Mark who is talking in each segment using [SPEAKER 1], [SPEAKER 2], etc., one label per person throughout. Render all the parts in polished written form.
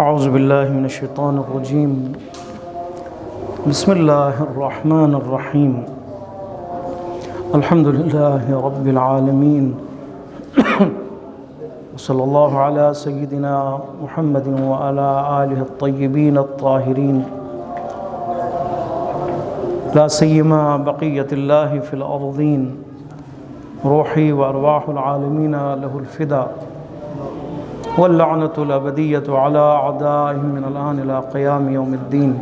[SPEAKER 1] اعوذ باللہ من الشیطان الرجیم بسم اللہ الرحمن الرحیم الحمد للہ رب العالمین صلی اللہ علی سیدنا محمد وعلی آلہ الطیبین الطاہرین لا سیما بقیت اللہ فی الارضین روحی وارواح العالمین لہ الفدا واللعنة الأبدية على أعدائهم من الآن إلى قيام يوم الدين.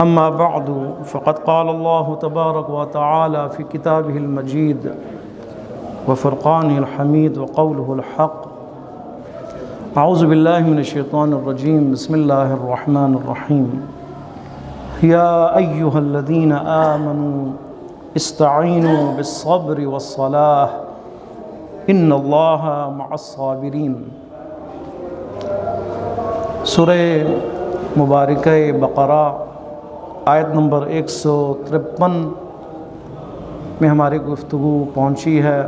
[SPEAKER 1] أما بعد فقد قال الله تبارك وتعالى في كتابه المجيد وفرقانه الحميد وقوله الحق. أعوذ بالله من الشيطان الرجيم بسم الله الرحمن الرحيم. يا أيها الذين آمنوا استعينوا بالصبر والصلاة ان اللہ مع الصابرین. سورہ مبارکہ بقرہ آیت نمبر 153 میں ہماری گفتگو پہنچی ہے.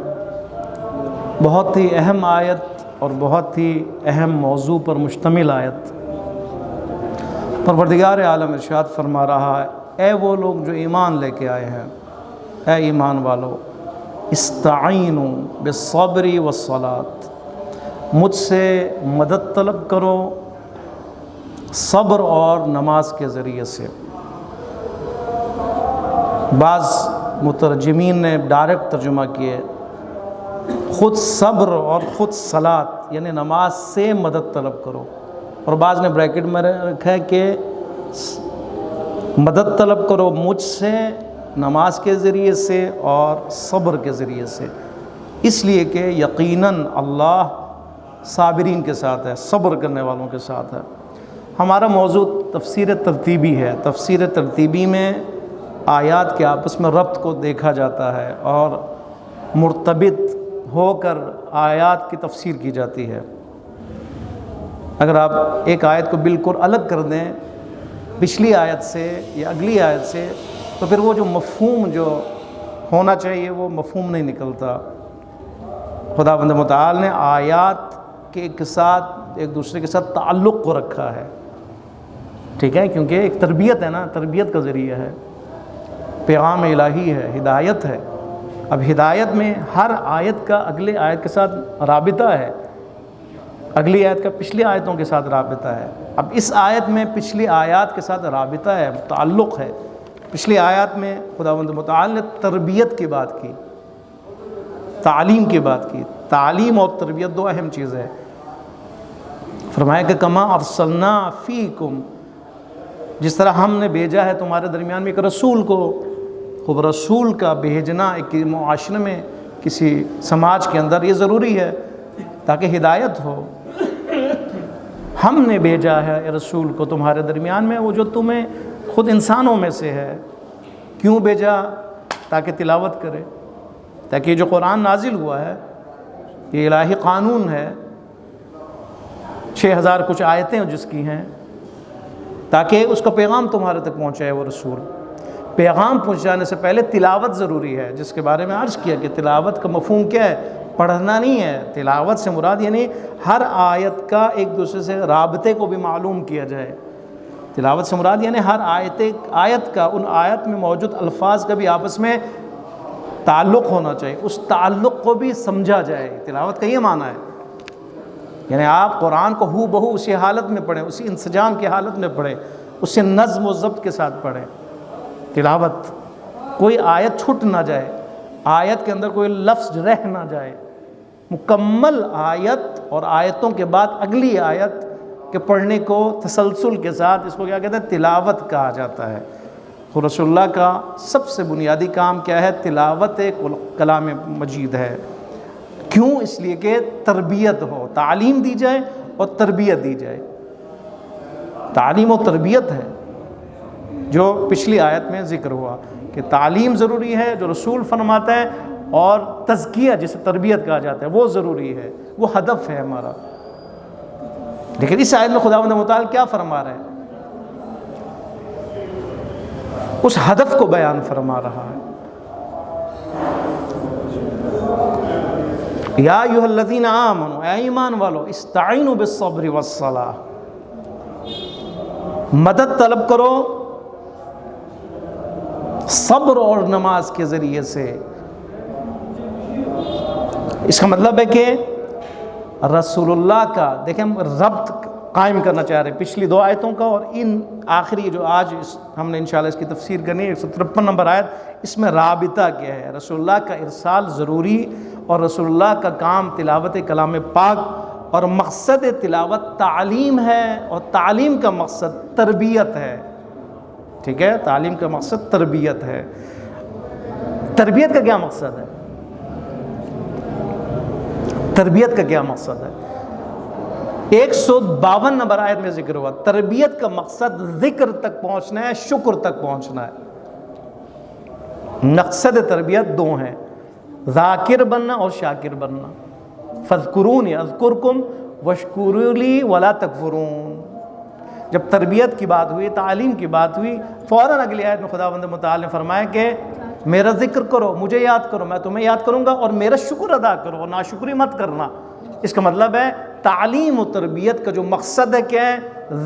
[SPEAKER 1] بہت ہی اہم آیت اور بہت ہی اہم موضوع پر مشتمل آیت. پروردگار عالم ارشاد فرما رہا ہے، اے وہ لوگ جو ایمان لے کے آئے ہیں، اے ایمان والو، استعینوا بالصبر والصلاۃ، مجھ سے مدد طلب کرو صبر اور نماز کے ذریعے سے. بعض مترجمین نے ڈائریکٹ ترجمہ کیے خود صبر اور خود صلاۃ، یعنی نماز سے مدد طلب کرو، اور بعض نے بریکٹ میں رکھا ہے کہ مدد طلب کرو مجھ سے نماز کے ذریعے سے اور صبر کے ذریعے سے، اس لیے کہ یقیناً اللہ صابرین کے ساتھ ہے، صبر کرنے والوں کے ساتھ ہے. ہمارا موضوع تفسیر ترتیبی ہے. تفسیر ترتیبی میں آیات کے آپس میں ربط کو دیکھا جاتا ہے اور مرتبط ہو کر آیات کی تفسیر کی جاتی ہے. اگر آپ ایک آیت کو بالکل الگ کر دیں پچھلی آیت سے یا اگلی آیت سے، تو پھر وہ جو مفہوم جو ہونا چاہیے وہ مفہوم نہیں نکلتا. خداوند متعال نے آیات کے ساتھ ایک دوسرے کے ساتھ تعلق کو رکھا ہے، ٹھیک ہے، کیونکہ ایک تربیت ہے نا، تربیت کا ذریعہ ہے، پیغام الہی ہے، ہدایت ہے. اب ہدایت میں ہر آیت کا اگلے آیت کے ساتھ رابطہ ہے، اگلی آیت کا پچھلی آیتوں کے ساتھ رابطہ ہے. اب اس آیت میں پچھلی آیات کے ساتھ رابطہ ہے، تعلق ہے. پچھلی آیات میں خداوند متعال نے تربیت کی بات کی، تعلیم کی بات کی. تعلیم اور تربیت دو اہم چیزیں ہیں. فرمایا کہ کما ارسلنا فیکم، جس طرح ہم نے بھیجا ہے تمہارے درمیان میں ایک رسول کو. خب رسول کا بھیجنا ایک معاشرے میں، کسی سماج کے اندر یہ ضروری ہے تاکہ ہدایت ہو. ہم نے بھیجا ہے رسول کو تمہارے درمیان میں، وہ جو تمہیں خود انسانوں میں سے ہے. کیوں بھیجا؟ تاکہ تلاوت کرے، تاکہ جو قرآن نازل ہوا ہے یہ الہی قانون ہے، 6000 کچھ آیتیں جس کی ہیں، تاکہ اس کا پیغام تمہارے تک پہنچائے وہ رسول. پیغام پہنچانے سے پہلے تلاوت ضروری ہے، جس کے بارے میں عرض کیا کہ تلاوت کا مفہوم کیا ہے؟ پڑھنا نہیں ہے. تلاوت سے مراد یعنی ہر آیت کا ایک دوسرے سے رابطے کو بھی معلوم کیا جائے. تلاوت سے مراد یعنی ہر آیت کا، ان آیت میں موجود الفاظ کا بھی آپس میں تعلق ہونا چاہیے، اس تعلق کو بھی سمجھا جائے. تلاوت کا یہ معنی ہے، یعنی آپ قرآن کو ہو بہو اسی حالت میں پڑھیں، اسی انسجام کی حالت میں پڑھیں، اسے نظم و ضبط کے ساتھ پڑھیں. تلاوت، کوئی آیت چھٹ نہ جائے، آیت کے اندر کوئی لفظ رہ نہ جائے. مکمل آیت اور آیتوں کے بعد اگلی آیت کہ پڑھنے کو تسلسل کے ساتھ، اس کو کیا کہتے ہیں؟ تلاوت کہا جاتا ہے. رسول اللہ کا سب سے بنیادی کام کیا ہے؟ تلاوت کلام مجید ہے. کیوں؟ اس لیے کہ تربیت ہو، تعلیم دی جائے اور تربیت دی جائے. تعلیم و تربیت ہے جو پچھلی آیت میں ذکر ہوا کہ تعلیم ضروری ہے جو رسول فرماتا ہے، اور تزکیہ جسے تربیت کہا جاتا ہے وہ ضروری ہے، وہ ہدف ہے ہمارا. لیکن اس آیت میں خداوند متعال کیا فرما رہے ہیں؟ اس ہدف کو بیان فرما رہا ہے. یا ایھا الذین آمنوا، اے ایمان والو، استعینوا بالصبر والصلاۃ، مدد طلب کرو صبر اور نماز کے ذریعے سے۔ اس کا مطلب ہے کہ رسول اللہ کا، دیکھیں ہم ربط قائم کرنا چاہ رہے ہیں پچھلی دو آیتوں کا اور ان آخری جو آج ہم نے انشاءاللہ اس کی تفسیر کرنی ہے 153 نمبر آیت، اس میں رابطہ کیا ہے؟ رسول اللہ کا ارسال ضروری اور رسول اللہ کا کام تلاوت کلام پاک، اور مقصد تلاوت تعلیم ہے، اور تعلیم کا مقصد تربیت ہے، ٹھیک ہے؟ تعلیم کا مقصد تربیت ہے۔ تربیت کا کیا مقصد ہے؟ تربیت کا کیا مقصد ہے؟ 152 نمبر آیت میں ذکر ہوا، تربیت کا مقصد ذکر تک پہنچنا ہے، شکر تک پہنچنا ہے۔ مقصد تربیت دو ہیں، ذاکر بننا اور شاکر بننا۔ فاذکرونی اذکرکم واشکروا لی ولا تکفرون۔ جب تربیت کی بات ہوئی، تعلیم کی بات ہوئی، فوراً اگلی آیت میں خداوند متعال نے فرمایا کہ میرا ذکر کرو، مجھے یاد کرو، میں تمہیں یاد کروں گا، اور میرا شکر ادا کرو اور ناشکری مت کرنا۔ اس کا مطلب ہے تعلیم و تربیت کا جو مقصد ہے کیا ہے؟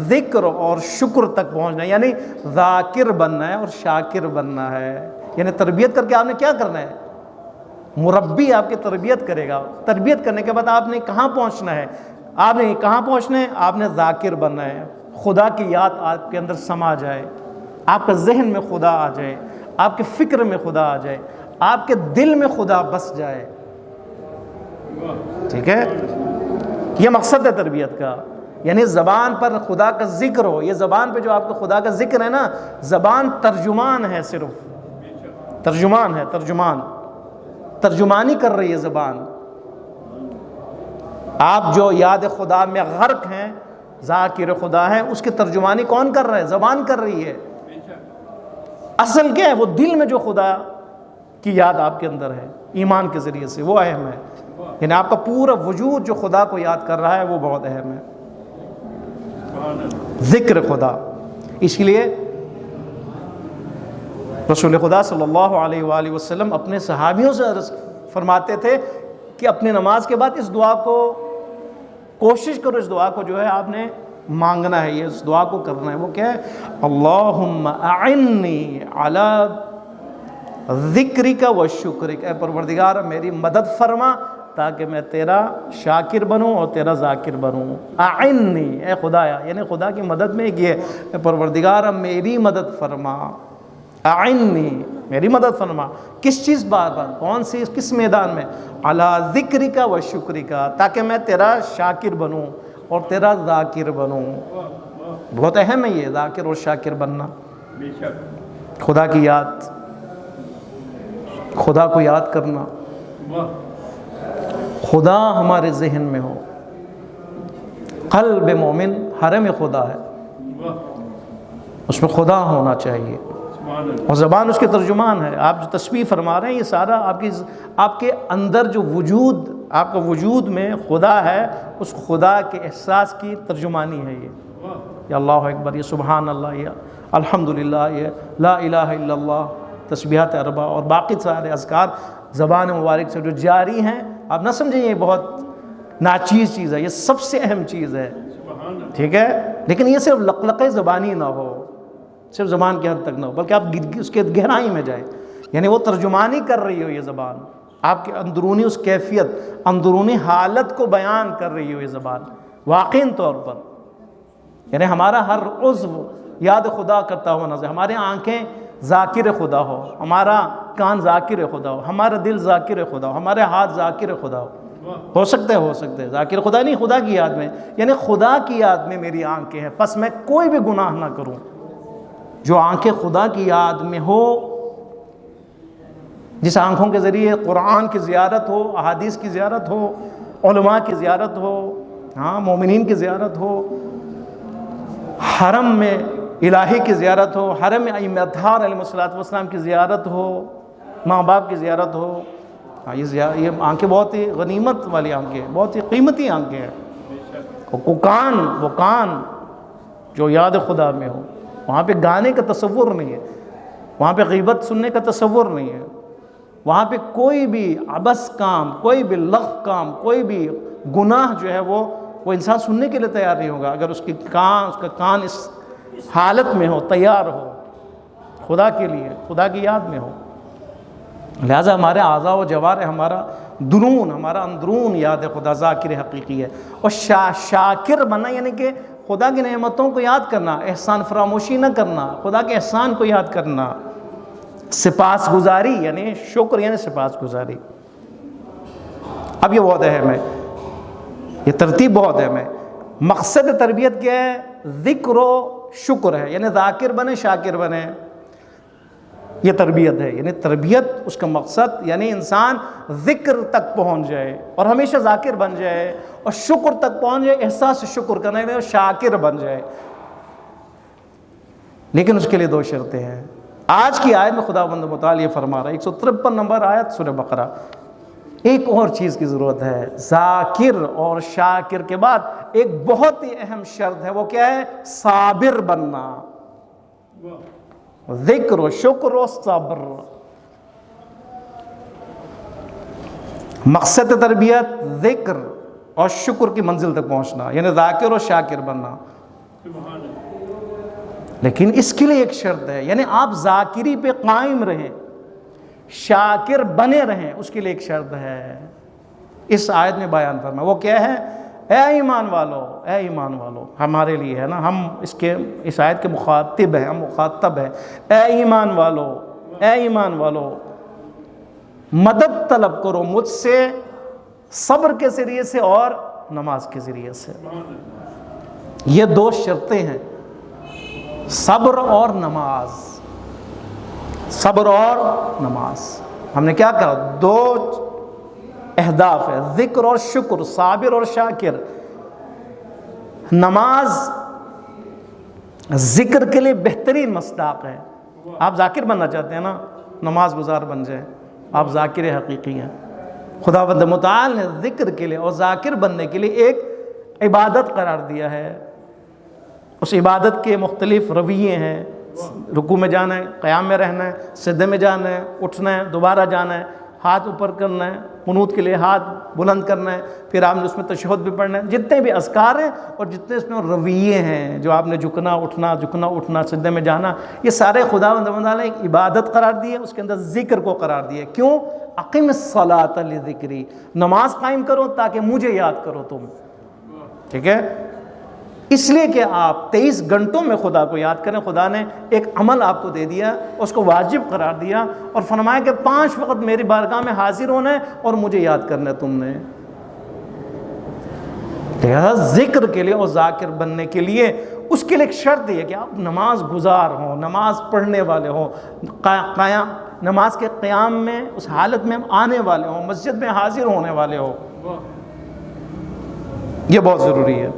[SPEAKER 1] ذکر اور شکر تک پہنچنا، یعنی ذاکر بننا ہے اور شاکر بننا ہے۔ یعنی تربیت کر کے آپ نے کیا کرنا ہے؟ مربی آپ کی تربیت کرے گا، تربیت کرنے کے بعد آپ نے کہاں پہنچنا ہے؟ آپ نے کہاں پہنچنا ہے؟ آپ نے ذاکر بننا ہے، خدا کی یاد آپ کے اندر سما جائے، آپ کے ذہن میں خدا آ جائے، آپ کے فکر میں خدا آ جائے، آپ کے دل میں خدا بس جائے، ٹھیک ہے؟ یہ مقصد ہے تربیت کا، یعنی زبان پر خدا کا ذکر ہو۔ یہ زبان پہ جو آپ کا خدا کا ذکر ہے نا، زبان ترجمان ہے، صرف ترجمان ہے، ترجمانی کر رہی ہے زبان۔ آپ جو یاد خدا میں غرق ہیں، ذاکر خدا ہیں، اس کی ترجمانی کون کر رہا ہے؟ زبان کر رہی ہے۔ اصل کیا ہے؟ وہ دل میں جو خدا کی یاد آپ کے اندر ہے ایمان کے ذریعے سے، وہ اہم ہے۔ یعنی آپ کا پورا وجود جو خدا کو یاد کر رہا ہے وہ بہت اہم ہے، ذکر خدا۔ اس لیے رسول خدا صلی اللہ علیہ وآلہ وسلم اپنے صحابیوں سے عرض فرماتے تھے کہ اپنی نماز کے بعد اس دعا کو کوشش کرو، اس دعا کو جو ہے آپ نے مانگنا ہے، یہ اس دعا کو کرنا ہے۔ وہ کیا ہے؟ اللہم اعنی علی ذکرک و شکرک، اے پروردگار میری مدد فرما تاکہ میں تیرا شاکر بنوں اور تیرا ذاکر بنوں۔ اعنی، اے خدایا، یعنی خدا کی مدد میں یہ ہے، اے پروردگار میری مدد فرما، اعنی میری مدد فرما۔ کس چیز بار کون سی کس میدان میں؟ علی ذکرک و شکرک، تاکہ میں تیرا شاکر بنوں اور تیرا ذاکر بنوں۔ بہت اہم ہے یہ ذاکر اور شاکر بننا۔ خدا کی یاد، خدا کو یاد کرنا، خدا ہمارے ذہن میں ہو۔ قلب مومن حرم خدا ہے، اس میں خدا ہونا چاہیے، اور زبان اس کے ترجمان ہے۔ آپ جو تسبیح فرما رہے ہیں یہ سارا آپ کے اندر جو وجود، آپ کا وجود میں خدا ہے، اس خدا کے احساس کی ترجمانی ہے یہ اللہ اکبر، یہ سبحان اللہ، یہ الحمدللہ، یہ لا الہ الا اللہ، تسبیحات اربع اور باقی سارے اذکار زبان مبارک سے جو جاری ہیں۔ آپ نہ سمجھیں یہ بہت ناچیز چیز ہے، یہ سب سے اہم چیز ہے، ٹھیک ہے؟ لیکن یہ صرف لقلقے زبانی نہ ہو، صرف زبان کے حد تک نہ ہو، بلکہ آپ اس کے گہرائی میں جائیں، یعنی وہ ترجمانی کر رہی ہو یہ زبان، آپ کے اندرونی اس کیفیت، اندرونی حالت کو بیان کر رہی ہو یہ زبان واقعی طور پر۔ یعنی ہمارا ہر عضو یاد خدا کرتا ہوا نظر، ہمارے آنکھیں ذاکر خدا ہو، ہمارا کان ذاکر خدا ہو، ہمارا دل ذاکر خدا ہو، ہمارے ہاتھ ذاکر خدا ہو سکتے ہیں ذاکر خدا نہیں، خدا کی یاد میں، یعنی خدا کی یاد میں میری آنکھیں ہیں، پس میں کوئی بھی گناہ نہ کروں۔ جو آنکھیں خدا کی یاد میں ہو، جس آنکھوں کے ذریعے قرآن کی زیارت ہو، احادیث کی زیارت ہو، علماء کی زیارت ہو، مومنین کی زیارت ہو، حرم میں الہی کی زیارت ہو، حرم میں ائمہ اطہار علیہ السلام کی زیارت ہو، ماں باپ کی زیارت ہو، یہ آنکھیں بہت ہی غنیمت والی آنکھیں ہیں، بہت ہی قیمتی آنکھیں ہیں۔ وہ کان جو یاد خدا میں ہو، وہاں پہ گانے کا تصور نہیں ہے، وہاں پہ غیبت سننے کا تصور نہیں ہے، وہاں پہ کوئی بھی عبث کام، کوئی بھی لغو کام، کوئی بھی گناہ جو ہے وہ انسان سننے کے لیے تیار نہیں ہوگا اگر اس کا کان اس حالت میں ہو، تیار ہو خدا کے لیے، خدا کی یاد میں ہو۔ لہٰذا ہمارے اعضاء و جوارح، ہمارا درون، ہمارا اندرون یاد خدا، ذاکر حقیقی ہے۔ اور شاکر بننا یعنی کہ خدا کی نعمتوں کو یاد کرنا، احسان فراموشی نہ کرنا، خدا کے احسان کو یاد کرنا، سپاس گزاری یعنی شکر یعنی سپاس گزاری۔ اب یہ بہت اہم ہے، یہ ترتیب بہت اہم ہے۔ مقصد تربیت کیا ہے؟ ذکر و شکر ہے، یعنی ذاکر بنے، شاکر بنے، یہ تربیت ہے۔ یعنی تربیت اس کا مقصد یعنی انسان ذکر تک پہنچ جائے اور ہمیشہ ذاکر بن جائے، اور شکر تک پہنچ جائے، احساس شکر کرنے میں، اور شاکر بن جائے۔ لیکن اس کے لیے 2 شرطیں ہیں۔ آج کی آیت میں خداوند متعال یہ فرما رہا ہے، 153 نمبر آیت سورہ بقرہ، ایک اور چیز کی ضرورت ہے۔ ذاکر اور شاکر کے بعد ایک بہت ہی اہم شرط ہے، وہ کیا ہے؟ صابر بننا۔ ذکر و شکر و صبر، مقصد تربیت ذکر اور شکر کی منزل تک پہنچنا، یعنی ذاکر و شاکر بننا۔ لیکن اس کے لیے ایک شرط ہے، یعنی آپ ذاکری پہ قائم رہیں، شاکر بنے رہیں، اس کے لیے ایک شرط ہے۔ اس آیت میں بیان فرمایا، وہ کیا ہے؟ اے ایمان والو، اے ایمان والو، ہمارے لیے ہے نا، ہم اس آیت کے مخاطب ہیں، ہم مخاطب ہیں۔ اے ایمان والو، اے ایمان والو، مدد طلب کرو مجھ سے صبر کے ذریعے سے اور نماز کے ذریعے سے۔ یہ 2 شرطیں ہیں، صبر اور نماز، صبر اور نماز۔ ہم نے کیا کہا؟ 2 اہداف ہے، ذکر اور شکر، صابر اور شاکر۔ نماز ذکر کے لیے بہترین مصداق ہے۔ آپ ذاکر بننا چاہتے ہیں نا، نماز گزار بن جائیں، آپ ذاکر حقیقی ہیں۔ خداوند متعال نے ذکر کے لیے اور ذاکر بننے کے لیے ایک عبادت قرار دیا ہے۔ اس عبادت کے مختلف رویے ہیں، رکوع میں جانا ہے، قیام میں رہنا ہے، سجدے میں جانا ہے، اٹھنا ہے، دوبارہ جانا ہے، ہاتھ اوپر کرنا ہے، قنوت کے لیے ہاتھ بلند کرنا ہے، پھر آپ نے اس میں تشہد بھی پڑھنا ہے۔ جتنے بھی اذکار ہیں اور جتنے اس میں رویے ہیں، جو آپ نے جھکنا اٹھنا، سجدے میں جانا، یہ سارے خداوند تعالیٰ نے ایک عبادت قرار دی ہے، اس کے اندر ذکر کو قرار دیا ہے۔ کیوں؟ اقم الصلاۃ لذکری، نماز قائم کرو تاکہ مجھے یاد کرو تم، ٹھیک ہے؟ اس لیے کہ آپ 23 گھنٹوں میں خدا کو یاد کریں۔ خدا نے ایک عمل آپ کو دے دیا، اس کو واجب قرار دیا اور فرمایا کہ 5 وقت میری بارگاہ میں حاضر ہونا ہے اور مجھے یاد کرنا ہے تم نے۔ لہذا ذکر کے لیے اور ذاکر بننے کے لیے اس کے لیے ایک شرط ہے کہ آپ نماز گزار ہوں، نماز پڑھنے والے ہوں، نماز کے قیام میں اس حالت میں آنے والے ہوں، مسجد میں حاضر ہونے والے ہوں۔ یہ بہت ضروری ہے۔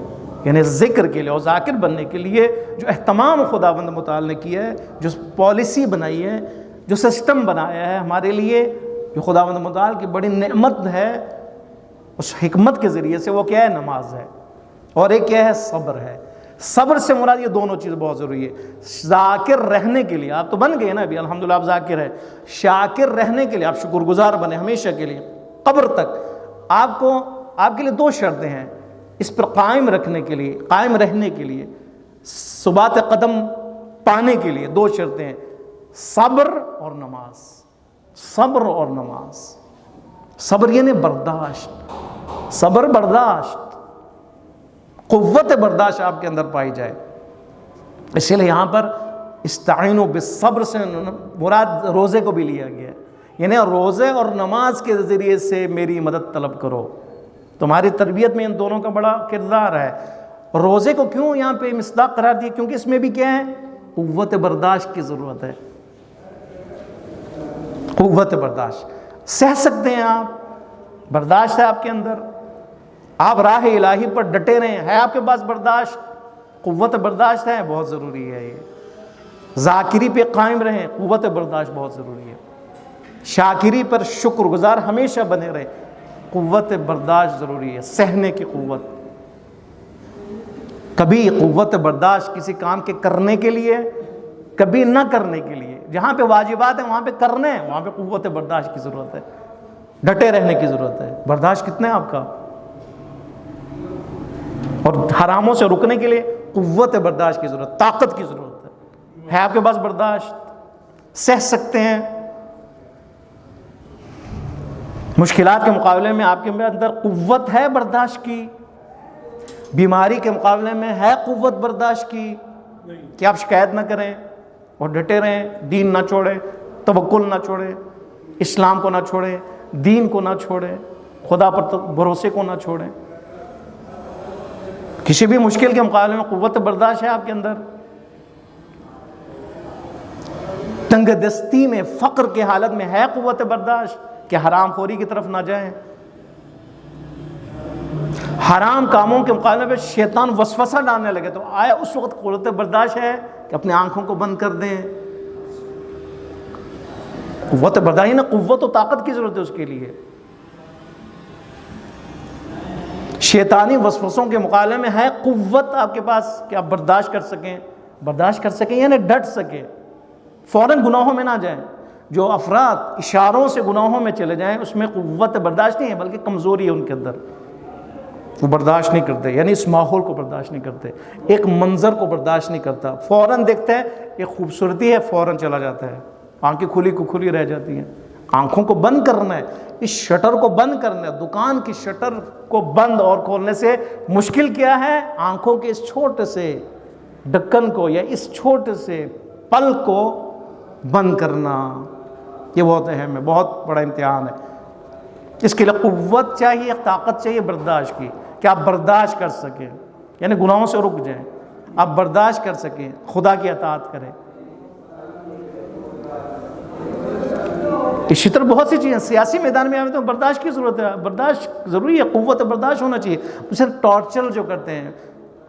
[SPEAKER 1] یعنی ذکر کے لیے اور ذاکر بننے کے لیے جو اہتمام خداوند متعال نے کیا ہے، جو پالیسی بنائی ہے، جو سسٹم بنایا ہے ہمارے لیے، جو خداوند متعال کی بڑی نعمت ہے، اس حکمت کے ذریعے سے وہ کیا ہے؟ نماز ہے، اور ایک کیا ہے؟ صبر ہے۔ صبر سے مراد یہ دونوں چیز بہت ضروری ہے۔ ذاکر رہنے کے لیے آپ تو بن گئے نا ابھی، الحمدللہ آپ ذاکر ہے۔ شاکر رہنے کے لیے آپ شکر گزار بنے ہمیشہ کے لیے، قبر تک۔ آپ کے لیے 2 شرطیں ہیں اس پر قائم رکھنے کے لیے، قائم رہنے کے لیے، ثبات قدم پانے کے لیے 2 شرطیں ہیں، صبر اور نماز۔ صبر اور نماز۔ صبر یعنی برداشت، صبر برداشت، قوت برداشت آپ کے اندر پائی جائے۔ اسی لیے یہاں پر استعینوا بالصبر سے مراد روزے کو بھی لیا گیا ہے، یعنی روزے اور نماز کے ذریعے سے میری مدد طلب کرو۔ تمہاری تربیت میں ان دونوں کا بڑا کردار ہے۔ روزے کو کیوں یہاں پہ مصداق قرار دیا؟ کیونکہ اس میں بھی کیا ہے؟ قوت برداشت کی ضرورت ہے۔ قوت برداشت، سہ سکتے ہیں آپ، برداشت ہے آپ کے اندر، آپ راہ الہی پر ڈٹے رہے ہیں، ہے آپ کے پاس برداشت، قوت برداشت ہے، بہت ضروری ہے۔ یہ ذاکری پہ قائم رہیں، قوت برداشت بہت ضروری ہے۔ شاکری پر شکر گزار ہمیشہ بنے رہے، قوت برداشت ضروری ہے، سہنے کی قوت۔ کبھی قوت برداشت کسی کام کے کرنے کے لیے، کبھی نہ کرنے کے لیے، جہاں پہ واجبات ہیں وہاں پہ کرنے ہیں، وہاں پہ قوت برداشت کی ضرورت ہے، ڈٹے رہنے کی ضرورت ہے۔ برداشت کتنا ہے آپ کا؟ اور حراموں سے رکنے کے لیے قوت برداشت کی ضرورت، طاقت کی ضرورت ہے آپ کے پاس برداشت؟ سہ سکتے ہیں؟ مشکلات کے مقابلے میں آپ کے اندر قوت ہے برداشت کی؟ بیماری کے مقابلے میں ہے قوت برداشت کی کہ آپ شکایت نہ کریں اور ڈٹے رہیں، دین نہ چھوڑیں، توکل نہ چھوڑیں، اسلام کو نہ چھوڑیں، دین کو نہ چھوڑیں، خدا پر بھروسے کو نہ چھوڑیں؟ کسی بھی مشکل کے مقابلے میں قوت برداشت ہے آپ کے اندر؟ تنگ دستی میں، فقر کی حالت میں ہے قوت برداشت کہ حرام خوری کی طرف نہ جائیں؟ حرام کاموں کے مقابلے میں شیطان وسوسہ ڈالنے لگے تو آیا اس وقت قوت برداشت ہے کہ اپنی آنکھوں کو بند کر دیں؟ قوت برداشت نا، قوت و طاقت کی ضرورت ہے اس کے لیے۔ شیطانی وسوسوں کے مقابلے میں ہے قوت آپ کے پاس کہ آپ برداشت کر سکیں یعنی ڈٹ سکیں، فوراً گناہوں میں نہ جائیں۔ جو افراد اشاروں سے گناہوں میں چلے جائیں اس میں قوت برداشت نہیں ہے بلکہ کمزوری ہے ان کے اندر، وہ برداشت نہیں کرتے، یعنی اس ماحول کو برداشت نہیں کرتے، ایک منظر کو برداشت نہیں کرتا، فوراً دیکھتے ہیں ایک خوبصورتی ہے فوراً چلا جاتا ہے، آنکھیں کھلی کو کھلی رہ جاتی ہیں۔ آنکھوں کو بند کرنا ہے، اس شٹر کو بند کرنا ہے۔ دکان کی شٹر کو بند اور کھولنے سے مشکل کیا ہے؟ آنکھوں کے اس چھوٹے سے ڈھکن کو یا اس چھوٹے سے پل کو بند کرنا، یہ بہت اہم ہے، بہت بڑا امتحان ہے۔ اس کے لیے قوت چاہیے، طاقت چاہیے برداشت کی، کہ آپ برداشت کر سکیں، یعنی گناہوں سے رک جائیں، آپ برداشت کر سکیں، خدا کی اطاعت کریں۔ اسی طرح بہت سی چیزیں سیاسی میدان میں آئے تو برداشت کی ضرورت ہے، برداشت ضروری ہے، قوت برداشت ہونا چاہیے۔ صرف ٹارچر جو کرتے ہیں،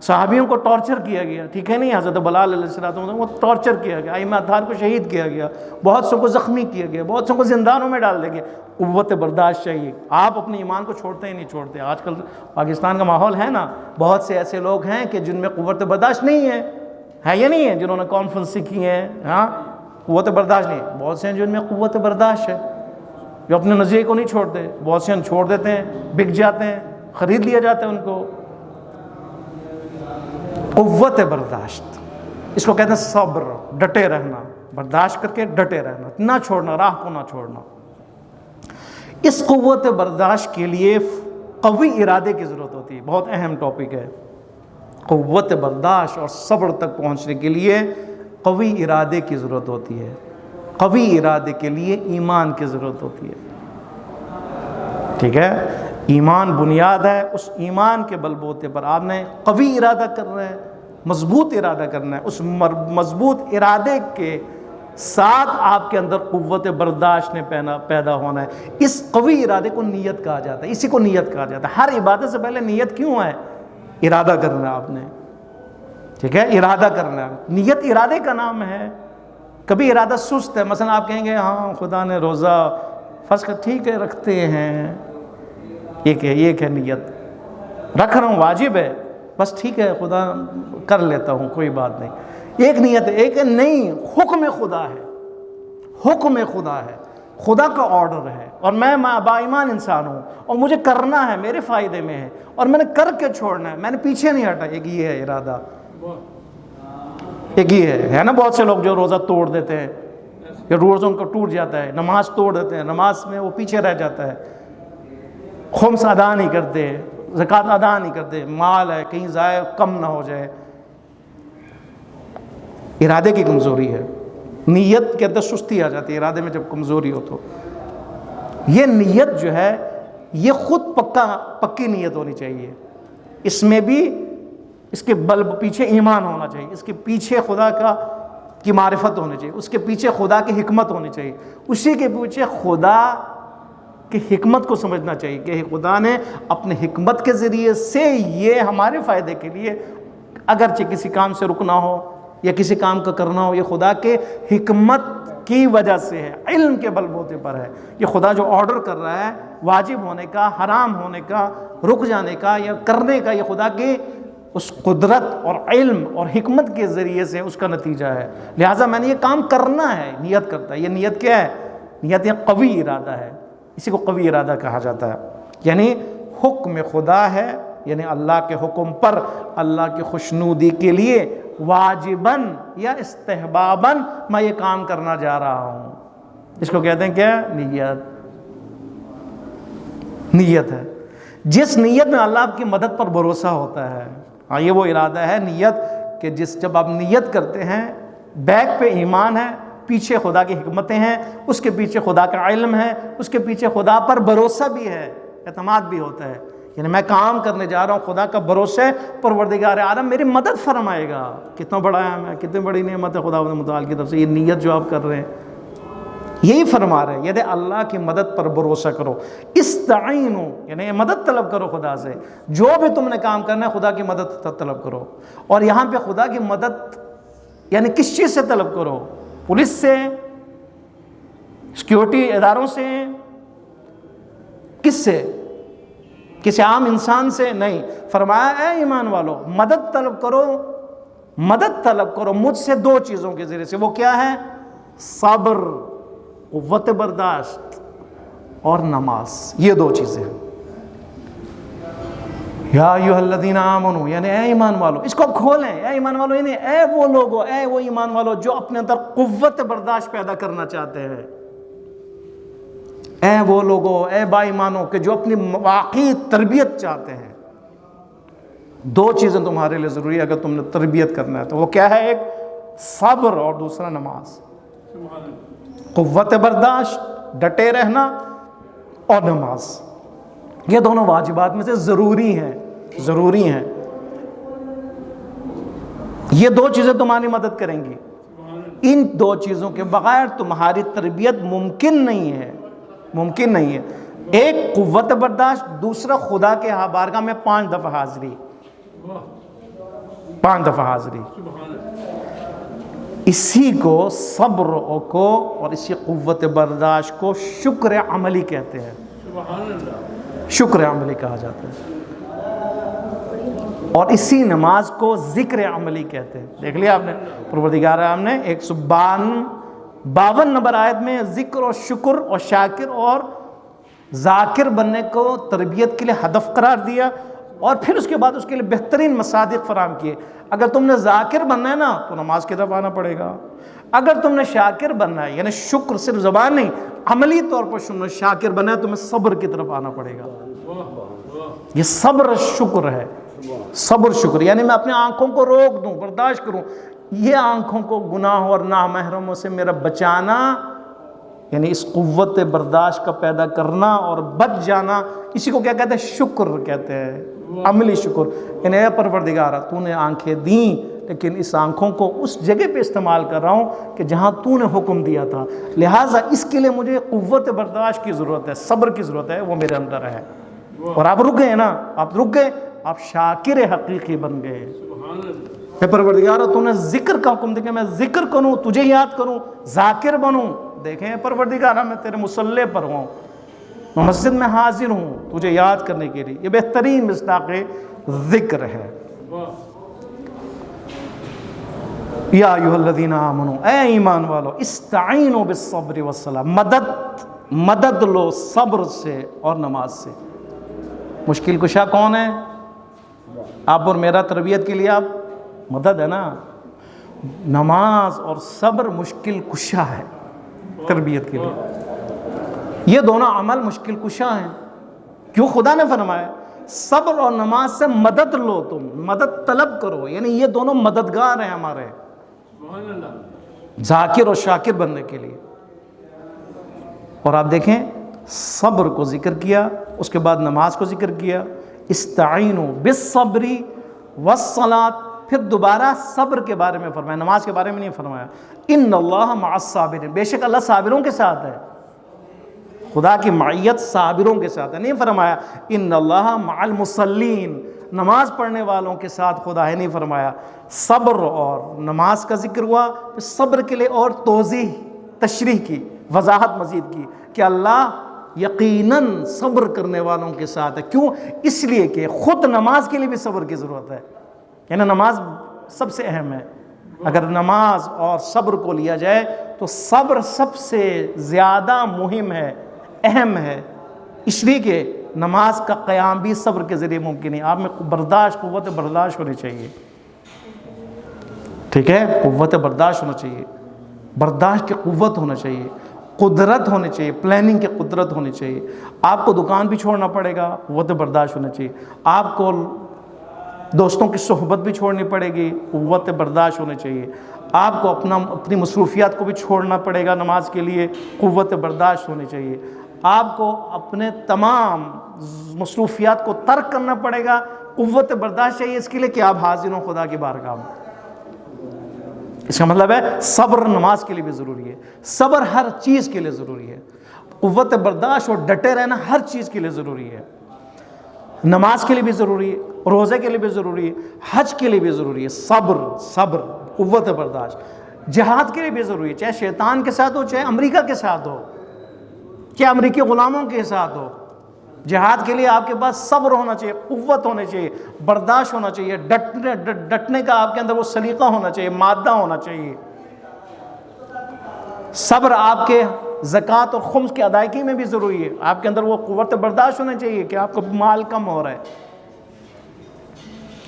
[SPEAKER 1] صحابیوں کو ٹارچر کیا گیا، ٹھیک ہے نہیں، حضرت بلال علیہ السلام وہ ٹارچر کیا گیا، ائمہ اطہار کو شہید کیا گیا، بہت سو کو زخمی کیا گیا، بہت سو کو زندانوں میں ڈال دیا گیا۔ قوت برداشت چاہیے۔ آپ اپنے ایمان کو چھوڑتے ہی نہیں چھوڑتے۔ آج کل پاکستان کا ماحول ہے نا، بہت سے ایسے لوگ ہیں کہ جن میں قوت برداشت نہیں ہے یا نہیں ہے، جنہوں نے کانفرنس کی ہیں، ہاں قوت برداشت نہیں، بہت سے ہیں جن میں قوت برداشت ہے، جو اپنے نظریے کو نہیں چھوڑتے، بہت سے چھوڑ دیتے ہیں، بک جاتے ہیں، خرید لیا جاتا ہے ان کو۔ قوت برداشت اس کو کہتے ہیں صبر، ڈٹے رہنا، برداشت کر کے ڈٹے رہنا، نہ چھوڑنا، راہ کو نہ چھوڑنا۔ اس قوت برداشت کے لیے قوی ارادے کی ضرورت ہوتی ہے، بہت اہم ٹاپک ہے۔ قوت برداشت اور صبر تک پہنچنے کے لیے قوی ارادے کی ضرورت ہوتی ہے۔ قوی ارادے کے لیے ایمان کی ضرورت ہوتی ہے، ٹھیک ہے؟ ایمان بنیاد ہے، اس ایمان کے بل بوتے پر آپ نے قوی ارادہ کرنا ہے، مضبوط ارادہ کرنا ہے۔ اس مضبوط ارادے کے ساتھ آپ کے اندر قوت برداشت نے پیدا ہونا ہے۔ اس قوی ارادے کو نیت کہا جاتا ہے، اسی کو نیت کہا جاتا ہے۔ ہر عبادت سے پہلے نیت کیوں ہے؟ ارادہ کرنا ہے آپ نے، ٹھیک ہے؟ ارادہ کرنا ہے، نیت ارادے کا نام ہے۔ کبھی ارادہ سست ہے، مثلا آپ کہیں گے ہاں خدا نے روزہ فرض کر، ٹھیک ہے رکھتے ہیں، ایک ہے نیت، رکھ رہا ہوں واجب ہے، بس ٹھیک ہے خدا کر لیتا ہوں کوئی بات نہیں، ایک نیت ہے۔ ایک ہے نہیں، حکم خدا ہے، حکم خدا ہے، خدا کا آرڈر ہے، اور میں با ایمان انسان ہوں اور مجھے کرنا ہے، میرے فائدے میں ہے، اور میں نے کر کے چھوڑنا ہے، میں نے پیچھے نہیں ہٹا۔ ایک یہ ہے ارادہ، ایک یہ ہے نا۔ بہت سے لوگ جو روزہ توڑ دیتے ہیں یا روزہ ان کا ٹوٹ جاتا ہے، نماز توڑ دیتے ہیں، نماز میں وہ پیچھے رہ جاتا ہے، خمس ادا نہیں کرتے، زکوٰۃ ادا نہیں کرتے، مال ہے کہیں ضائع کم نہ ہو جائے۔ ارادے کی کمزوری ہے، نیت کے اندر سستی آ جاتی ہے ارادے میں جب کمزوری ہو تو۔ یہ نیت جو ہے یہ خود پکی نیت ہونی چاہیے، اس میں بھی اس کے پیچھے ایمان ہونا چاہیے، اس کے پیچھے خدا کی معرفت ہونی چاہیے، اس کے پیچھے خدا کی حکمت ہونی چاہیے، اسی کے پیچھے خدا کی حکمت کو سمجھنا چاہیے کہ خدا نے اپنے حکمت کے ذریعے سے یہ ہمارے فائدے کے لیے، اگرچہ کسی کام سے رکنا ہو یا کسی کام کا کرنا ہو، یہ خدا کے حکمت کی وجہ سے ہے، علم کے بل بوتے پر ہے۔ یہ خدا جو آرڈر کر رہا ہے واجب ہونے کا، حرام ہونے کا، رک جانے کا یا کرنے کا، یہ خدا کی اس قدرت اور علم اور حکمت کے ذریعے سے اس کا نتیجہ ہے، لہٰذا میں نے یہ کام کرنا ہے، نیت کرتا ہے۔ یہ نیت کیا ہے؟ نیت یہ قوی ارادہ ہے، اسی کو قوی ارادہ کہا جاتا ہے، یعنی حکم خدا ہے، یعنی اللہ کے حکم پر اللہ کی خوشنودی کے لیے واجباً یا استحباباً میں یہ کام کرنا جا رہا ہوں، اس کو کہتے ہیں کیا؟ نیت۔ نیت ہے جس نیت میں اللہ آپ کی مدد پر بھروسہ ہوتا ہے، ہاں یہ وہ ارادہ ہے نیت کہ جب آپ نیت کرتے ہیں، بیک پہ ایمان ہے، پیچھے خدا کی حکمتیں ہیں، اس کے پیچھے خدا کا علم ہے، اس کے پیچھے خدا پر بھروسہ بھی ہے، اعتماد بھی ہوتا ہے، یعنی میں کام کرنے جا رہا ہوں، خدا کا بھروسہ ہے، پروردگار عالم میری مدد فرمائے گا۔ کتنا بڑا ہے، میں کتنی بڑی نعمت ہے خدا متعال کی طرف سے، یہ نیت جو آپ کر رہے ہیں یہی فرما رہے ہیں، یعنی اللہ کی مدد پر بھروسہ کرو، استعینوا یعنی مدد طلب کرو خدا سے، جو بھی تم نے کام کرنا ہے خدا کی مدد طلب کرو۔ اور یہاں پہ خدا کی مدد یعنی کس چیز سے طلب کرو؟ پولیس سے، سیکیورٹی اداروں سے، کس سے؟ کسی عام انسان سے نہیں، فرمایا اے ایمان والو مدد طلب کرو، مدد طلب کرو مجھ سے دو چیزوں کے ذریعے سے، وہ کیا ہے؟ صبر، قوت برداشت اور نماز، یہ دو چیزیں ہیں۔ یا ایھا الذین آمنوا یعنی اے ایمان والو، اس کو اب کھولیں، اے ایمان والو یعنی اے وہ لوگو، اے وہ ایمان والو جو اپنے اندر قوت برداشت پیدا کرنا چاہتے ہیں، اے وہ لوگو، اے با ایمانوں کہ جو اپنی واقعی تربیت چاہتے ہیں۔ دو چیزیں تمہارے لیے ضروری ہے اگر تم نے تربیت کرنا ہے، تو وہ کیا ہے؟ ایک صبر اور دوسرا نماز۔ قوت برداشت، ڈٹے رہنا، اور نماز، یہ دونوں واجبات میں سے ضروری ہیں، ضروری ہیں۔ یہ دو چیزیں تمہاری مدد کریں گی، ان دو چیزوں کے بغیر تمہاری تربیت ممکن نہیں ہے، ممکن نہیں ہے۔ ایک قوت برداشت، دوسرا خدا کے بارگاہ میں 5 دفعہ حاضری، 5 دفعہ حاضری۔ اسی کو صبر کو اور اسی قوت برداشت کو شکر عملی کہتے ہیں، شکر عملی کہا جاتا ہے، اور اسی نماز کو ذکر عملی کہتے ہیں۔ دیکھ لیا آپ نے، پروردگار عالم نے 152 نمبر آیت میں ذکر اور شکر اور شاکر اور ذاکر بننے کو تربیت کے لیے ہدف قرار دیا، اور پھر اس کے بعد اس کے لیے بہترین مصادیق فراہم کیے۔ اگر تم نے ذاکر بننا ہے نا تو نماز کی طرف آنا پڑے گا، اگر تم نے شاکر بننا ہے یعنی شکر صرف زبان نہیں، عملی طور پر شاکر بننا ہے، تمہیں صبر کی طرف آنا پڑے گا۔ یہ صبر شکر ہے، صبر شکر یعنی میں اپنی آنکھوں کو روک دوں، برداشت کروں، یہ آنکھوں کو گناہوں اور نامحرموں سے میرا بچانا، یعنی اس قوت برداشت کا پیدا کرنا اور بچ جانا، اسی کو کیا کہتے ہیں؟ شکر کہتے ہیں، عملی شکر۔ یعنی اے پروردگارہ تو نے آنکھیں دیں، لیکن اس آنکھوں کو اس جگہ پہ استعمال کر رہا ہوں کہ جہاں تو نے حکم دیا تھا، لہٰذا اس کے لیے مجھے قوت برداشت کی ضرورت ہے، صبر کی ضرورت ہے، وہ میرے اندر ہے۔ اور آپ رک گئے نا، آپ رک گئے، آپ شاکر حقیقی بن گئے۔ اے پروردگارہ تو نے ذکر کا حکم دیا کہ میں ذکر کروں، تجھے یاد کروں، ذاکر بنوں۔ دیکھیں پروردگارہ میں تیرے مصلی پر ہوں، میں مسجد میں حاضر ہوں تجھے یاد کرنے کے لیے، یہ بہترین مصداق ذکر ہے۔ یا ایھا الذین آمنوا اے ایمان والو استعینوا بالصبر والصلاۃ، مدد لو صبر سے اور نماز سے۔ مشکل کشا کون ہے؟ آپ اور میرا تربیت کے لیے آپ مدد ہے نا، نماز اور صبر مشکل کشا ہے تربیت کے لیے، یہ دونوں عمل مشکل کشا ہیں۔ کیوں؟ خدا نے فرمایا صبر اور نماز سے مدد لو، تم مدد طلب کرو، یعنی یہ دونوں مددگار ہیں ہمارے ذاکر اور شاکر بننے کے لیے۔ اور آپ دیکھیں صبر کو ذکر کیا، اس کے بعد نماز کو ذکر کیا، استعینوا بالصبر والصلاۃ، پھر دوبارہ صبر کے بارے میں فرمایا، نماز کے بارے میں نہیں فرمایا۔ ان اللہ مع الصابرین، بے شک اللہ صابروں کے ساتھ ہے، خدا کی معیت صابروں کے ساتھ ہے، نہیں فرمایا ان اللہ مع المصلین، نماز پڑھنے والوں کے ساتھ خدا ہے، نہیں فرمایا۔ صبر اور نماز کا ذکر ہوا، پھر صبر کے لیے اور توضیح، تشریح کی، وضاحت مزید کی کہ اللہ یقیناً صبر کرنے والوں کے ساتھ ہے۔ کیوں؟ اس لیے کہ خود نماز کے لیے بھی صبر کی ضرورت ہے، یعنی نماز سب سے اہم ہے. اگر نماز اور صبر کو لیا جائے تو صبر سب سے زیادہ مہم ہے، اہم ہے، اس لیے کہ نماز کا قیام بھی صبر کے ذریعے ممکن ہے. آپ میں برداشت، قوت برداشت ہونی چاہیے. ٹھیک ہے، قوت برداشت ہونا چاہیے، برداشت کی قوت ہونا چاہیے، قدرت ہونی چاہیے، پلاننگ کی قدرت ہونی چاہیے. آپ کو دکان بھی چھوڑنا پڑے گا، قوت برداشت ہونا چاہیے. آپ کو دوستوں کی صحبت بھی چھوڑنی پڑے گی، قوت برداشت ہونی چاہیے. آپ کو اپنی مصروفیات کو بھی چھوڑنا پڑے گا نماز کے لیے، قوت برداشت ہونی چاہیے. آپ کو اپنے تمام مصروفیات کو ترک کرنا پڑے گا، قوت برداشت چاہیے اس کے لیے کہ آپ حاضر ہوں خدا کی بارگاہ میں. اس کا مطلب ہے صبر نماز کے لیے بھی ضروری ہے، صبر ہر چیز کے لیے ضروری ہے. قوت برداشت اور ڈٹے رہنا ہر چیز کے لیے ضروری ہے. نماز کے لیے بھی ضروری ہے، روزے کے لیے بھی ضروری ہے، حج کے لیے بھی ضروری ہے. صبر، قوت برداشت. جہاد کے لیے بھی ضروری ہے، چاہے شیطان کے ساتھ ہو، چاہے امریکہ کے ساتھ ہو، چاہے امریکی غلاموں کے ساتھ ہو. جہاد کے لیے آپ کے پاس صبر ہونا چاہیے، قوت ہونی چاہیے، برداشت ہونا چاہیے، ڈٹنے کا آپ کے اندر وہ سلیقہ ہونا چاہیے، مادہ ہونا چاہیے. صبر آپ کے زکوٰۃ اور خمس کی ادائیگی میں بھی ضروری ہے. آپ کے اندر وہ قوت برداشت ہونا چاہیے کہ آپ کو مال کم ہو رہا ہے.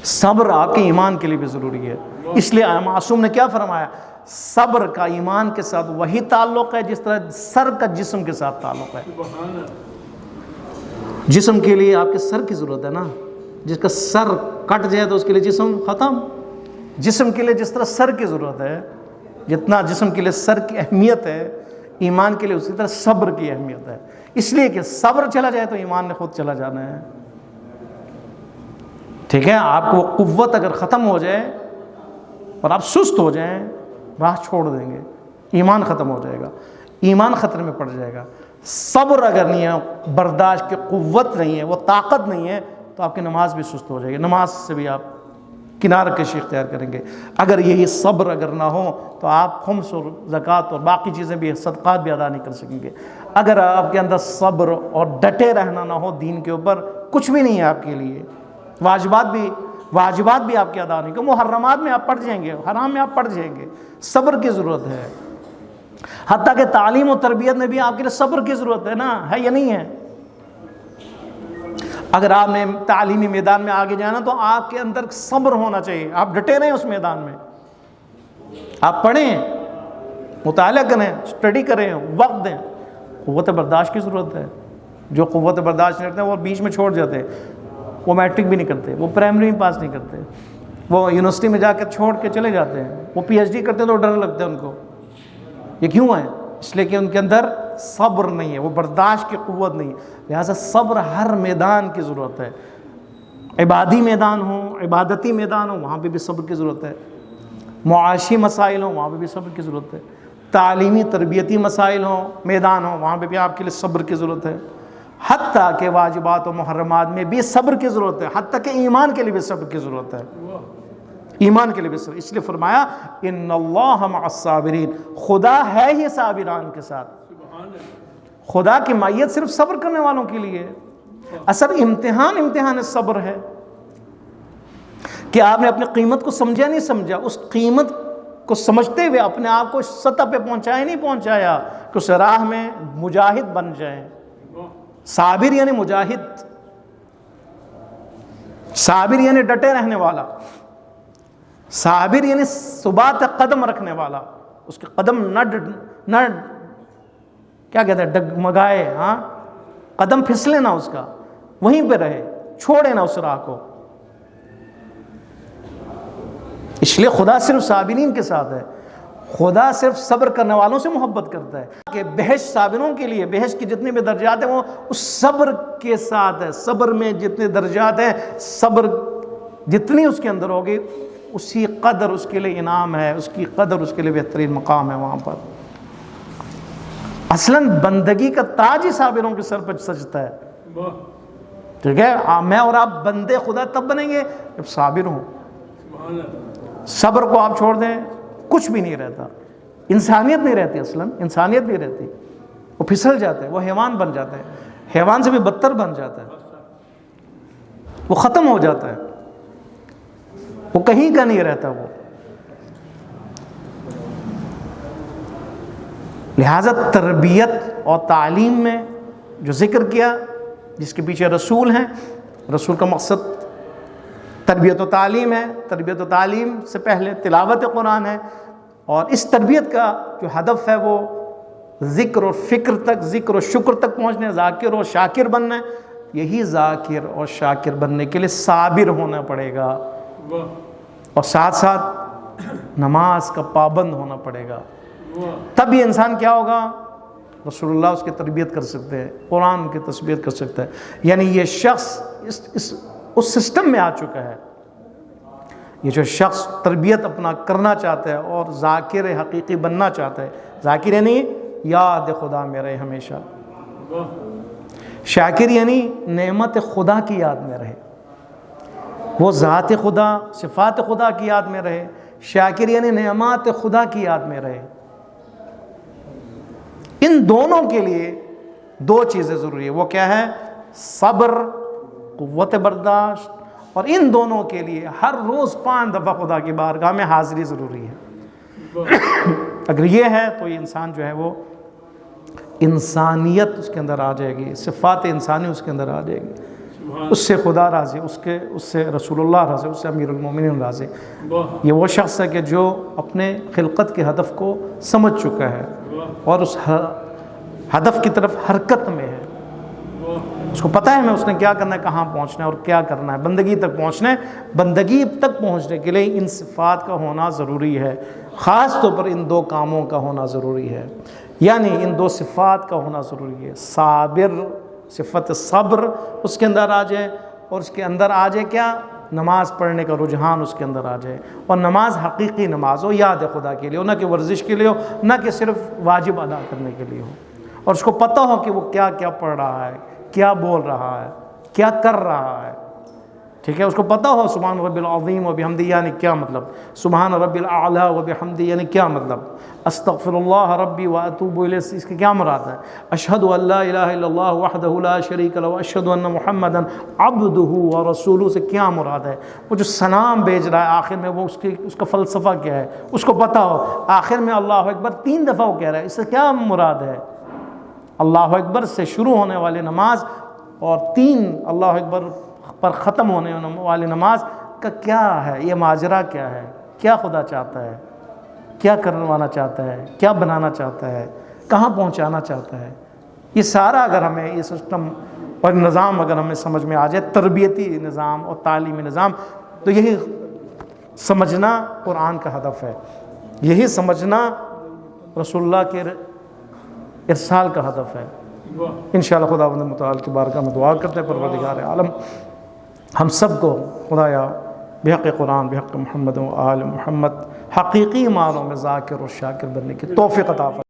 [SPEAKER 1] صبر آپ کے ایمان کے لیے بھی ضروری ہے. اس لیے معصوم نے کیا فرمایا؟ صبر کا ایمان کے ساتھ وہی تعلق ہے جس طرح سر کا جسم کے ساتھ تعلق ہے. جسم کے لیے آپ کے سر کی ضرورت ہے نا، جس کا سر کٹ جائے تو اس کے لیے جسم ختم. جسم کے لیے جس طرح سر کی ضرورت ہے، جتنا جسم کے لیے سر کی اہمیت ہے، ایمان کے لیے اسی طرح صبر کی اہمیت ہے. اس لیے کہ صبر چلا جائے تو ایمان نے خود چلا جانا ہے. ٹھیک ہے، آپ کو قوت اگر ختم ہو جائے اور آپ سست ہو جائیں، راہ چھوڑ دیں گے، ایمان ختم ہو جائے گا، ایمان خطرے میں پڑ جائے گا. صبر اگر نہیں ہے، برداشت کی قوت نہیں ہے، وہ طاقت نہیں ہے، تو آپ کی نماز بھی سست ہو جائے گی، نماز سے بھی آپ کنارہ کشی اختیار کریں گے. اگر یہی صبر اگر نہ ہو تو آپ خمس اور زکوٰۃ اور باقی چیزیں بھی، صدقات بھی ادا نہیں کر سکیں گے. اگر آپ کے اندر صبر اور ڈٹے رہنا نہ ہو دین کے اوپر، کچھ بھی نہیں ہے آپ کے لیے. واجبات بھی آپ کے ادا نہیں، کہ محرمات میں آپ پڑ جائیں گے، حرام میں آپ پڑ جائیں گے. صبر کی ضرورت ہے. حتیٰ کہ تعلیم و تربیت میں بھی آپ کے لیے صبر کی ضرورت ہے نا، ہے یا نہیں ہے؟ اگر آپ نے تعلیمی میدان میں آگے جانا تو آپ کے اندر صبر ہونا چاہیے. آپ ڈٹے رہیں اس میدان میں، آپ پڑھیں، مطالعہ کریں، اسٹڈی کریں، وقت دیں. قوت برداشت کی ضرورت ہے. جو قوت برداشت نہیں رکھتے ہیں وہ بیچ میں چھوڑ جاتے ہیں، وہ میٹرک بھی نہیں کرتے، وہ پرائمری میں پاس نہیں کرتے، وہ یونیورسٹی میں جا کر چھوڑ کے چلے جاتے ہیں، وہ پی ایچ ڈی کرتے ہیں تو ڈر لگتا ہے ان کو. یہ کیوں ہے؟ اس لیے کہ ان کے اندر صبر نہیں ہے، وہ برداشت کی قوت نہیں ہے. لہٰذا صبر ہر میدان کی ضرورت ہے. عبادی میدان ہو، عبادتی میدان ہو، وہاں پہ بھی صبر کی ضرورت ہے. معاشی مسائل ہوں، وہاں پہ بھی صبر کی ضرورت ہے. تعلیمی تربیتی مسائل ہوں، میدان ہوں، وہاں پہ بھی آپ کے لیے صبر کی ضرورت ہے. حتیٰ کہ واجبات و محرمات میں بھی صبر کی ضرورت ہے. حتیٰ کہ ایمان کے لیے بھی صبر کی ضرورت ہے. ایمان کے لیے بھی صبر. اس لیے فرمایا ان اللہ مع الصابرین، خدا ہے ہی صابران کے ساتھ. خدا کی معیت صرف صبر کرنے والوں کے لیے. اصل امتحان صبر ہے کہ آپ نے اپنی قیمت کو سمجھا نہیں سمجھا، اس قیمت کو سمجھتے ہوئے اپنے آپ کو سطح پہ پہنچایا نہیں پہنچایا کہ اس راہ میں مجاہد بن جائیں. صابر یعنی مجاہد، صابر یعنی ڈٹے رہنے والا، صابر یعنی ثبات قدم رکھنے والا. اس کے قدم نہ کیا کہتے ہیں ڈگمگائے، ہاں، قدم پھسلے نہ اس کا، وہیں پہ رہے، چھوڑے نہ اس راہ کو. اس لیے خدا صرف صابرین کے ساتھ ہے. خدا صرف صبر کرنے والوں سے محبت کرتا ہے. کہ بہشت صابروں کے لیے، بہشت کی جتنے بھی درجات ہیں وہ اس صبر کے ساتھ ہے. صبر میں جتنے درجات ہیں، صبر جتنی اس کے اندر ہوگی اسی قدر اس کے لیے انعام ہے، اس کی قدر اس کے لیے بہترین مقام ہے وہاں پر. اصلاً بندگی کا تاج ہی صابروں کے سر پر سجتا ہے. ٹھیک ہے، میں اور آپ بندے خدا تب بنیں گے جب صابر ہوں. صبر کو آپ چھوڑ دیں کچھ بھی نہیں رہتا. انسانیت نہیں رہتی، اصلاً انسانیت نہیں رہتی. وہ پھسل جاتے ہیں، وہ حیوان بن جاتے ہیں، حیوان سے بھی بدتر بن جاتا ہے، وہ ختم ہو جاتا ہے. وہ کہیں کا نہیں رہتا وہ. لہٰذا تربیت اور تعلیم میں جو ذکر کیا، جس کے پیچھے رسول ہیں، رسول کا مقصد تربیت و تعلیم ہے. تربیت و تعلیم سے پہلے تلاوت قرآن ہے، اور اس تربیت کا جو ہدف ہے وہ ذکر اور فکر تک، ذکر و شکر تک پہنچنے، ذاکر اور شاکر بننا ہے. یہی ذاکر اور شاکر بننے کے لیے صابر ہونا پڑے گا، اور ساتھ ساتھ نماز کا پابند ہونا پڑے گا. تب یہ انسان کیا ہوگا؟ رسول اللہ اس کی تربیت کر سکتے ہیں، قرآن کی تربیت کر سکتا ہے. یعنی یہ شخص اس سسٹم میں آ چکا ہے. یہ جو شخص تربیت اپنا کرنا چاہتا ہے اور ذاکر حقیقی بننا چاہتا ہے، ذاکر یعنی یاد خدا میں رہے ہمیشہ، شاکر یعنی نعمت خدا کی یاد میں رہے، وہ ذات خدا، صفات خدا کی یاد میں رہے. شاکر یعنی نعمات خدا کی یاد میں رہے. ان دونوں کے لیے دو چیزیں ضروری ہے. وہ کیا ہے؟ صبر، قوت برداشت. اور ان دونوں کے لیے ہر روز 5 دفعہ خدا کی بارگاہ میں حاضری ضروری ہے. اگر یہ ہے تو یہ انسان جو ہے وہ انسانیت اس کے اندر آ جائے گی، صفات انسانی اس کے اندر آ جائے گی. اس سے خدا راضی، اس سے رسول اللہ راضی، اس سے امیر المومنین راضی. یہ وہ شخص ہے کہ جو اپنے خلقت کے ہدف کو سمجھ چکا ہے اور اس ہدف کی طرف حرکت میں ہے. اس کو پتہ ہے میں اس نے کیا کرنا ہے، کہاں پہنچنا ہے اور کیا کرنا ہے. بندگی تک پہنچنا ہے. بندگی تک پہنچنے کے لیے ان صفات کا ہونا ضروری ہے، خاص طور پر ان 2 کاموں کا ہونا ضروری ہے. یعنی ان 2 صفات کا ہونا ضروری ہے. صابر، صفت صبر اس کے اندر آ جائے، اور اس کے اندر آ جائے کیا؟ نماز پڑھنے کا رجحان اس کے اندر آ جائے. اور نماز حقیقی نماز ہو، یاد خدا کے لیے ہو، نہ کہ ورزش کے لیے ہو، نہ کہ صرف واجب ادا کرنے کے لیے ہو. اور اس کو پتہ ہو کہ وہ کیا کیا پڑھ رہا ہے، کیا بول رہا ہے، کیا کر رہا ہے. ٹھیک ہے، اس کو پتہ ہو سبحان رب العظیم و بحمدہ یعنی کیا مطلب، سبحان رب الاعلی و بحمدہ یعنی کیا مطلب، استغفر اللہ ربی و اتوب الیہ اس کی کیا مراد ہے، اشہد ان لا الہ الا اللہ وحدہ لا شریک لہ اشہد ان محمدا عبدہ و رسولہ سے کیا مراد ہے. وہ جو سلام بھیج رہا ہے آخر میں، وہ اس کا فلسفہ کیا ہے اس کو پتہ ہو. آخر میں اللہ اکبر 3 دفعہ وہ کہہ رہا ہے، اس سے کیا مراد ہے. اللہ اکبر سے شروع ہونے والی نماز اور 3 اللہ اکبر پر ختم ہونے والی نماز کا کیا ہے، یہ ماجرا کیا ہے، کیا خدا چاہتا ہے، کیا کروانا چاہتا ہے، کیا بنانا چاہتا ہے، کہاں پہنچانا چاہتا ہے. یہ سارا اگر ہمیں یہ سسٹم اور نظام اگر ہمیں سمجھ میں آ جائے، تربیتی نظام اور تعلیمی نظام، تو یہی سمجھنا قرآن کا ہدف ہے، یہی سمجھنا رسول اللہ کے ارسال کا ہدف ہے. انشاءاللہ خداوند متعال کی بارگاہ میں دعا کرتے ہیں پروردگار عالم ہم سب کو خدایا بحق قرآن، بحق محمد و آل محمد حقیقی معنوں میں ذاکر اور شاکر بننے کی توفیق عطا فرما.